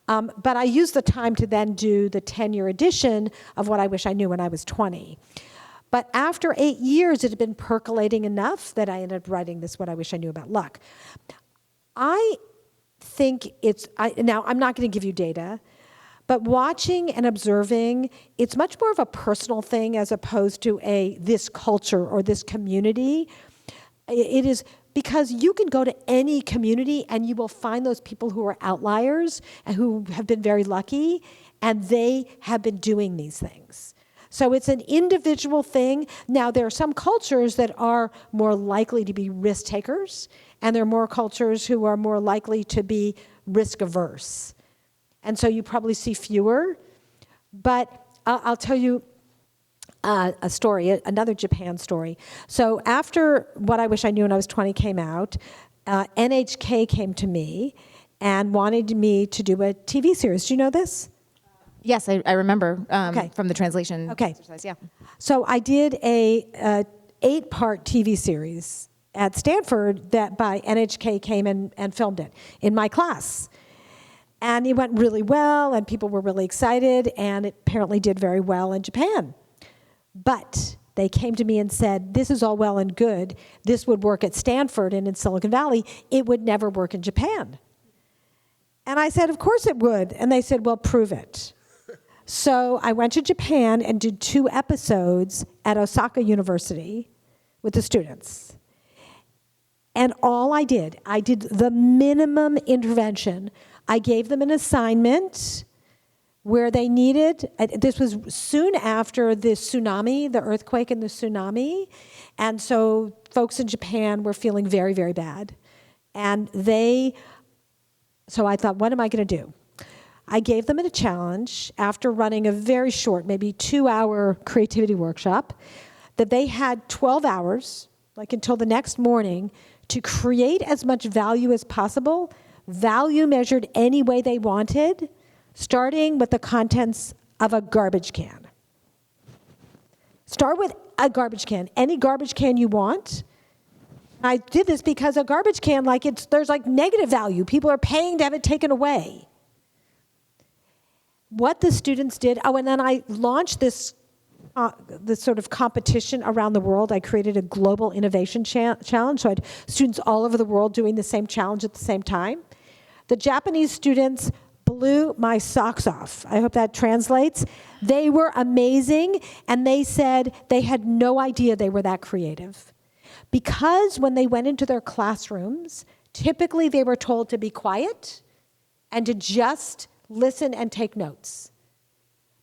But I used the time to then do the 10-year edition of What I Wish I Knew when I was 20. But after 8 years, it had been percolating enough that I ended up writing this What I Wish I Knew About Luck. I think now I'm not going to give you data, but watching and observing, it's much more of a personal thing as opposed to this culture or this community. It is because you can go to any community and you will find those people who are outliers and who have been very lucky, and they have been doing these things. So it's an individual thing. Now, there are some cultures that are more likely to be risk takers, and there are more cultures who are more likely to be risk averse. And so you probably see fewer. But I'll tell you a story, another Japan story. So after What I Wish I Knew When I Was 20 came out, NHK came to me and wanted me to do a TV series. Do you know this? Yes, I remember Okay. from the translation exercise, yeah. So I did a 8-part TV series at Stanford that by NHK came and filmed it in my class. And it went really well, and people were really excited, and it apparently did very well in Japan. But they came to me and said, this is all well and good. This would work at Stanford and in Silicon Valley. It would never work in Japan. And I said, of course it would. And they said, well, prove it. So I went to Japan and did 2 episodes at Osaka University with the students. And all I did the minimum intervention. I gave them an assignment where they needed, this was soon after the tsunami, the earthquake and the tsunami. And so folks in Japan were feeling very, very bad. And so I thought, what am I going to do? I gave them a challenge after running a very short, maybe 2-hour creativity workshop, that they had 12 hours, like until the next morning, to create as much value as possible, value measured any way they wanted, starting with the contents of a garbage can. Start with a garbage can, any garbage can you want. I did this because a garbage can, there's negative value. People are paying to have it taken away. What the students did, and then I launched this sort of competition around the world. I created a global innovation challenge, so I had students all over the world doing the same challenge at the same time. The Japanese students blew my socks off. I hope that translates. They were amazing, and they said they had no idea they were that creative. Because when they went into their classrooms, typically they were told to be quiet and to just listen and take notes.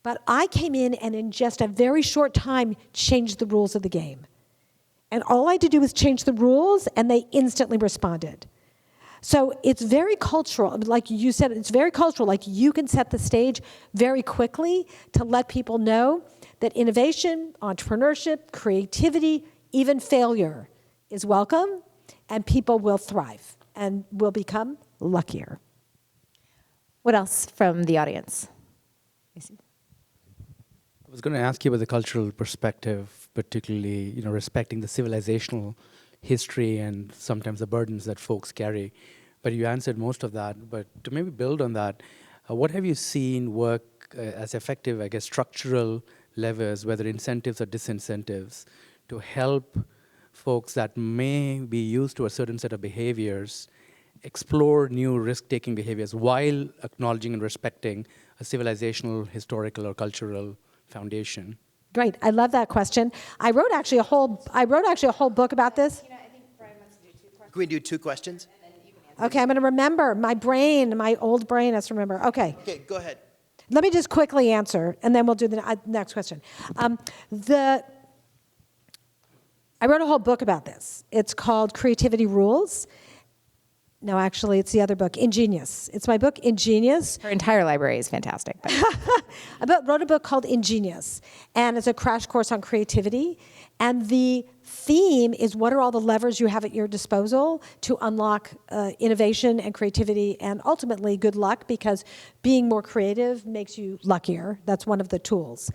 But I came in and in just a very short time changed the rules of the game. And all I had to do was change the rules, and they instantly responded. So it's very cultural. Like you said, it's very cultural. Like you can set the stage very quickly to let people know that innovation, entrepreneurship, creativity, even failure is welcome, and people will thrive and will become luckier. What else from the audience? I was going to ask you about the cultural perspective, particularly, respecting the civilizational history and sometimes the burdens that folks carry. But you answered most of that. But to maybe build on that, what have you seen work as effective, structural levers, whether incentives or disincentives, to help folks that may be used to a certain set of behaviors explore new risk-taking behaviors while acknowledging and respecting a civilizational, historical, or cultural foundation? Great, I love that question. I wrote actually a whole book about this. I think Brian wants to do 2 questions. Can we do 2 questions? And then you can answer. Okay, I'm going to remember. My old brain has to remember. Okay. Okay, go ahead. Let me just quickly answer, and then we'll do the next question. I wrote a whole book about this. It's called Creativity Rules. No, actually, it's the other book, Ingenious. It's my book, Ingenious. Her entire library is fantastic. But I wrote a book called Ingenious, and it's a crash course on creativity. And the theme is, what are all the levers you have at your disposal to unlock innovation and creativity and ultimately good luck, because being more creative makes you luckier. That's one of the tools.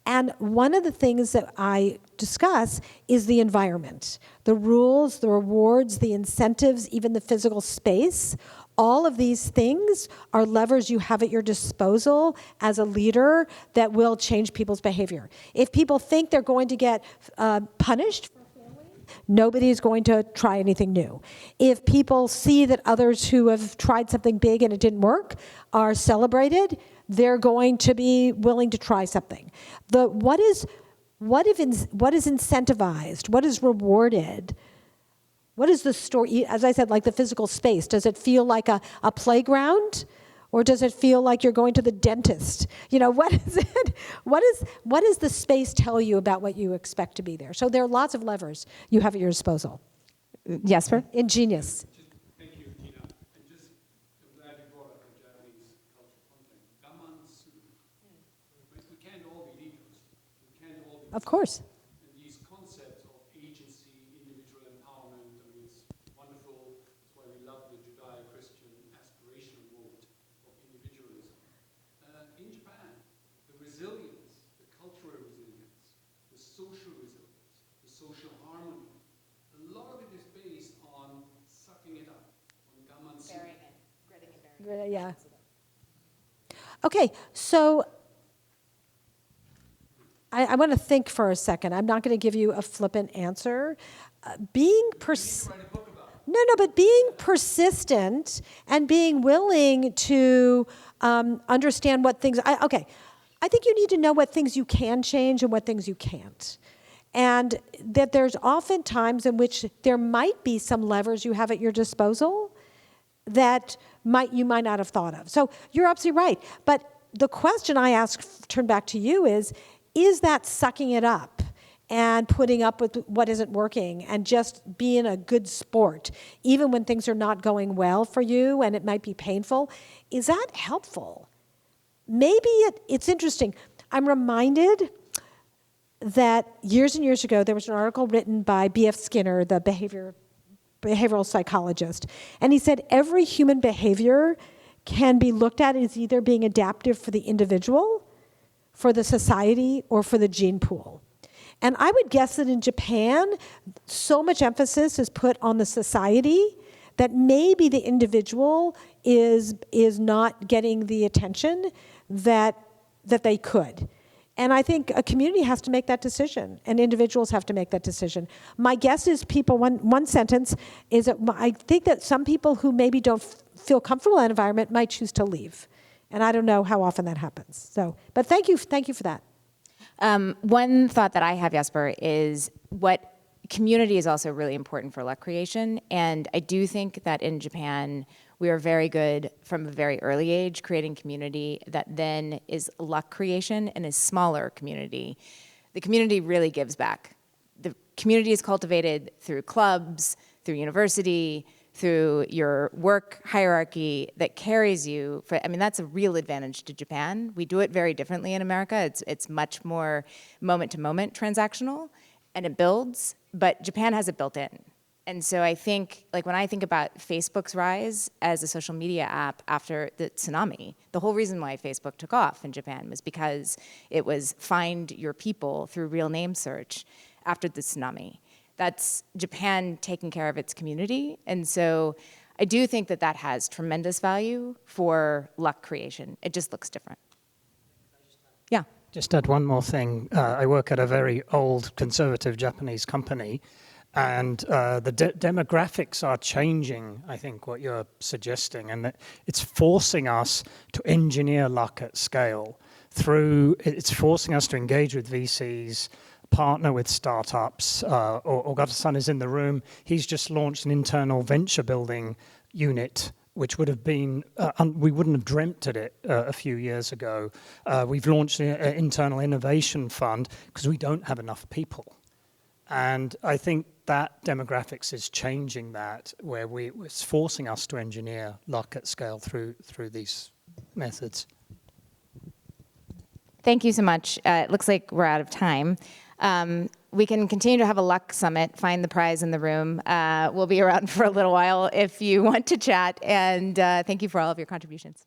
And one of the things that I discuss is the environment, the rules, the rewards, the incentives, even the physical space. All of these things are levers you have at your disposal as a leader that will change people's behavior. If people think they're going to get punished for failing, nobody is going to try anything new. If people see that others who have tried something big and it didn't work are celebrated, they're going to be willing to try something. What is incentivized? What is rewarded? What is the story? As I said, like the physical space. Does it feel like a playground? Or does it feel like you're going to the dentist? What is it? What does the space tell you about what you expect to be there? So there are lots of levers you have at your disposal. Jesper? Ingenious. Thank you, Tina. I'm glad you brought up the Japanese cultural content. Gamansu. We can't all be leaders. We can't all be. Of course. And these concepts of agency, individual empowerment, it's wonderful. That's why we love the Judeo-Christian aspirational mode of individualism. In Japan, the resilience, the cultural resilience, the social resilience, the social harmony, a lot of it is based on sucking it up, on gamansu. Yeah. Okay, so I want to think for a second. I'm not going to give you a flippant answer. But being persistent and being willing to understand what things. I think you need to know what things you can change and what things you can't. and that there's often times in which there might be some levers you have at your disposal that you might not have thought of. So you're absolutely right. But the question I ask, turn back to you, is that sucking it up and putting up with what isn't working and just being a good sport, even when things are not going well for you and it might be painful, is that helpful? Maybe it's interesting. I'm reminded that years and years ago, there was an article written by B.F. Skinner, the behavioral psychologist, and he said every human behavior can be looked at as either being adaptive for the individual, for the society, or for the gene pool. And I would guess that in Japan, so much emphasis is put on the society that maybe the individual is not getting the attention that they could. And I think a community has to make that decision, and individuals have to make that decision. My guess is one sentence is that I think that some people who maybe don't feel comfortable in that environment might choose to leave. And I don't know how often that happens. So, but thank you for that. One thought that I have, Jesper, is what community is also really important for luck creation. And I do think that in Japan, we are very good from a very early age creating community that then is luck creation in a smaller community. The community really gives back. The community is cultivated through clubs, through university, through your work hierarchy that carries you. That's a real advantage to Japan. We do it very differently in America. It's much more moment-to-moment transactional, and it builds, but Japan has it built in. And so I think, when I think about Facebook's rise as a social media app after the tsunami, the whole reason why Facebook took off in Japan was because it was find your people through real name search after the tsunami. That's Japan taking care of its community. And so I do think that has tremendous value for luck creation. It just looks different. Yeah. Just add one more thing. I work at a very old conservative Japanese company, and the demographics are changing, I think, what you're suggesting, and it's forcing us to engineer luck at scale. It's forcing us to engage with VCs, partner with startups. Ogata-san is in the room. He's just launched an internal venture building unit, which would have been, we wouldn't have dreamt at it a few years ago. We've launched an internal innovation fund because we don't have enough people. And I think that demographics is changing that, where it's forcing us to engineer luck at scale through these methods. Thank you so much. It looks like we're out of time. We can continue to have a luck summit, find the prize in the room. We'll be around for a little while if you want to chat, and thank you for all of your contributions.